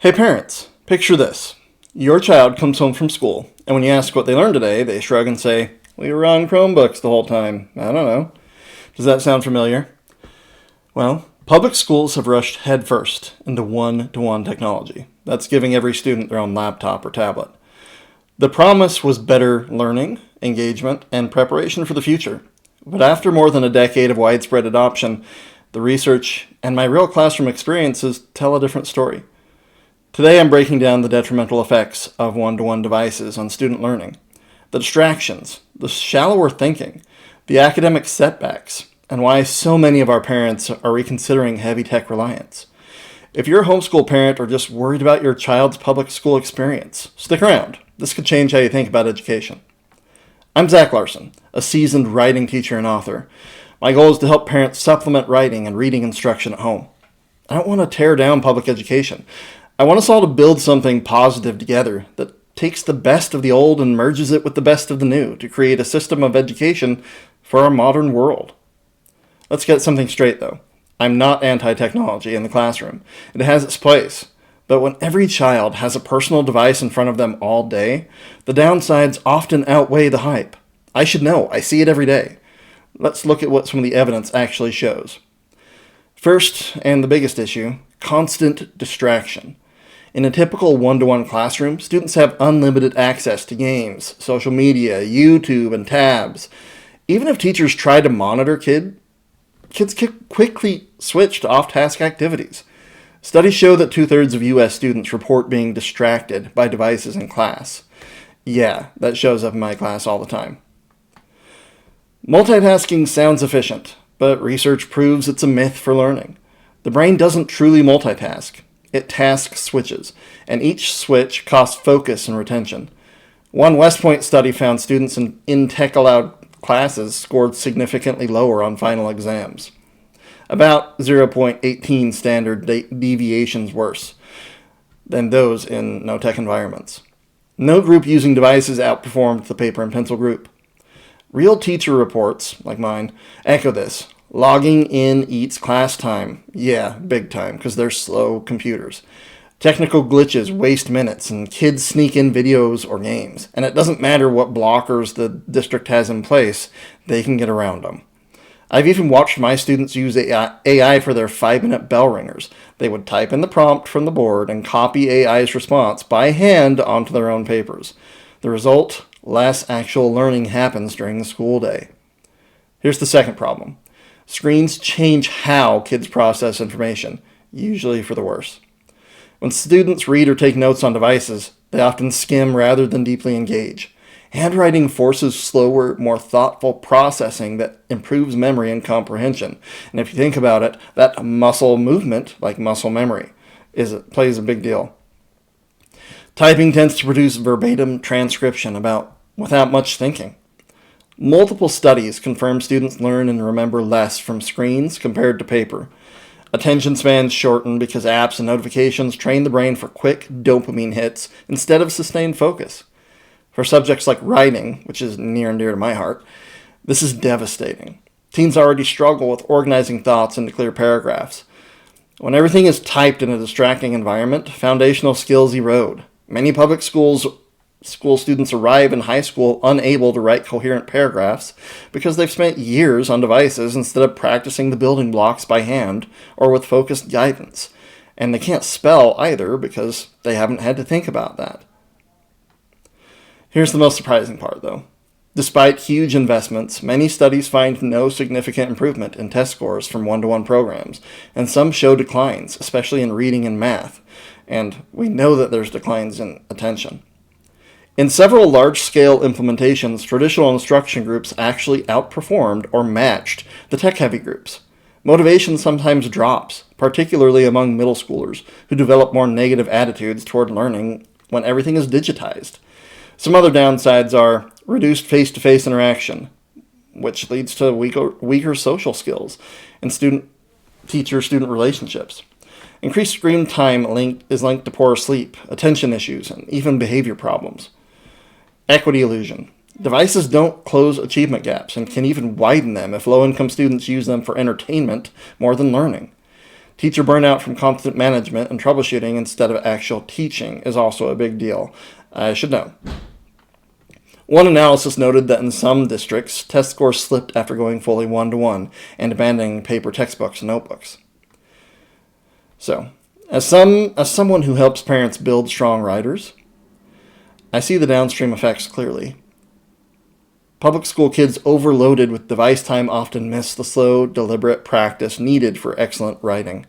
Hey parents, picture this. Your child comes home from school, and when you ask what they learned today, they shrug and say, "We were on Chromebooks the whole time. I don't know." Does that sound familiar? Well, public schools have rushed headfirst into one-to-one technology. That's giving every student their own laptop or tablet. The promise was better learning, engagement, and preparation for the future. But after more than a decade of widespread adoption, the research and my real classroom experiences tell a different story. Today I'm breaking down the detrimental effects of one-to-one devices on student learning, the distractions, the shallower thinking, the academic setbacks, and why so many of our parents are reconsidering heavy tech reliance. If you're a homeschool parent or just worried about your child's public school experience, stick around. This could change how you think about education. I'm Zach Larson, a seasoned writing teacher and author. My goal is to help parents supplement writing and reading instruction at home. I don't want to tear down public education. I want us all to build something positive together that takes the best of the old and merges it with the best of the new to create a system of education for our modern world. Let's get something straight though. I'm not anti-technology in the classroom. It has its place. But when every child has a personal device in front of them all day, the downsides often outweigh the hype. I should know. I see it every day. Let's look at what some of the evidence actually shows. First, and the biggest issue, constant distraction. In a typical one-to-one classroom, students have unlimited access to games, social media, YouTube, and tabs. Even if teachers try to monitor kids quickly switch to off-task activities. Studies show that 2/3 of U.S. students report being distracted by devices in class. Yeah, that shows up in my class all the time. Multitasking sounds efficient, but research proves it's a myth for learning. The brain doesn't truly multitask. It task switches, and each switch costs focus and retention. One West Point study found students in tech-allowed classes scored significantly lower on final exams. About 0.18 standard deviations worse than those in no-tech environments. No group using devices outperformed the paper and pencil group. Real teacher reports, like mine, echo this. Logging in eats class time. Yeah, big time, because they're slow computers. Technical glitches waste minutes, and kids sneak in videos or games. And it doesn't matter what blockers the district has in place, they can get around them. I've even watched my students use AI for their 5-minute bell ringers. They would type in the prompt from the board and copy AI's response by hand onto their own papers. The result? Less actual learning happens during the school day. Here's the second problem. Screens change how kids process information, usually for the worse. When students read or take notes on devices, they often skim rather than deeply engage. Handwriting forces slower, more thoughtful processing that improves memory and comprehension. And if you think about it, that muscle movement, like muscle memory, plays a big deal. Typing tends to produce verbatim transcription without much thinking. Multiple studies confirm students learn and remember less from screens compared to paper. Attention spans shorten because apps and notifications train the brain for quick dopamine hits instead of sustained focus. For subjects like writing, which is near and dear to my heart, this is devastating. Teens already struggle with organizing thoughts into clear paragraphs. When everything is typed in a distracting environment, foundational skills erode. Many public school students arrive in high school unable to write coherent paragraphs because they've spent years on devices instead of practicing the building blocks by hand or with focused guidance. And they can't spell either because they haven't had to think about that. Here's the most surprising part, though. Despite huge investments, many studies find no significant improvement in test scores from one-to-one programs, and some show declines, especially in reading and math. And we know that there's declines in attention. In several large-scale implementations, traditional instruction groups actually outperformed or matched the tech-heavy groups. Motivation sometimes drops, particularly among middle schoolers, who develop more negative attitudes toward learning when everything is digitized. Some other downsides are reduced face-to-face interaction, which leads to weaker social skills and teacher-student relationships. Increased screen time is linked to poorer sleep, attention issues, and even behavior problems. Equity illusion. Devices don't close achievement gaps and can even widen them if low-income students use them for entertainment more than learning. Teacher burnout from constant management and troubleshooting instead of actual teaching is also a big deal. I should know. One analysis noted that in some districts, test scores slipped after going fully one-to-one and abandoning paper textbooks and notebooks. So, as someone who helps parents build strong writers, I see the downstream effects clearly. Public school kids overloaded with device time often miss the slow, deliberate practice needed for excellent writing.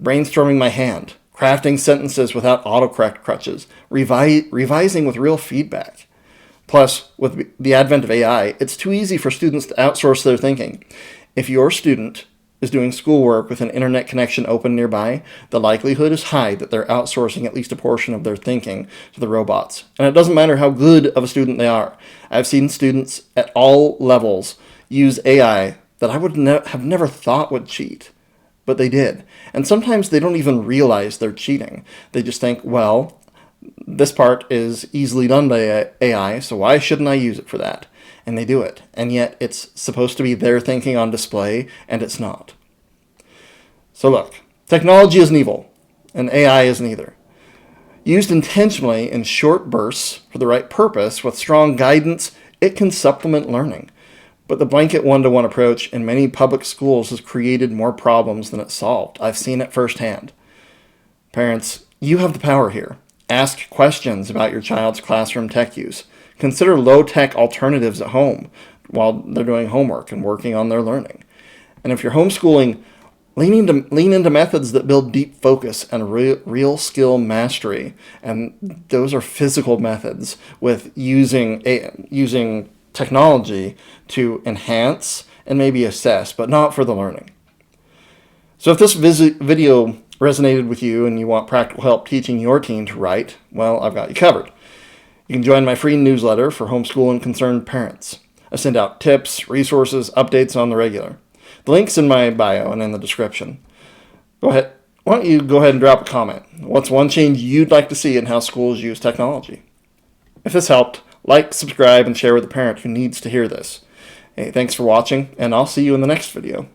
Brainstorming by hand, crafting sentences without autocorrect crutches, revising with real feedback. Plus, with the advent of AI, it's too easy for students to outsource their thinking. If your student is doing schoolwork with an internet connection open nearby, the likelihood is high that they're outsourcing at least a portion of their thinking to the robots. And it doesn't matter how good of a student they are. I've seen students at all levels use AI that I would have never thought would cheat, but they did. And sometimes they don't even realize they're cheating. They just think, well, this part is easily done by AI, so why shouldn't I use it for that? And they do it. And yet it's supposed to be their thinking on display, and it's not. So look, technology isn't evil, and AI isn't either. Used intentionally in short bursts for the right purpose with strong guidance, it can supplement learning. But the blanket one-to-one approach in many public schools has created more problems than it's solved. I've seen it firsthand. Parents, you have the power here. Ask questions about your child's classroom tech use. Consider low-tech alternatives at home while they're doing homework and working on their learning. And if you're homeschooling, lean into methods that build deep focus and real skill mastery. And those are physical methods with using technology to enhance and maybe assess, but not for the learning. So if this video resonated with you and you want practical help teaching your teen to write, well, I've got you covered. You can join my free newsletter for homeschool and concerned parents. I send out tips, resources, updates on the regular. The link's in my bio and in the description. Why don't you go ahead and drop a comment? What's one change you'd like to see in how schools use technology? If this helped, like, subscribe, and share with a parent who needs to hear this. Hey, thanks for watching, and I'll see you in the next video.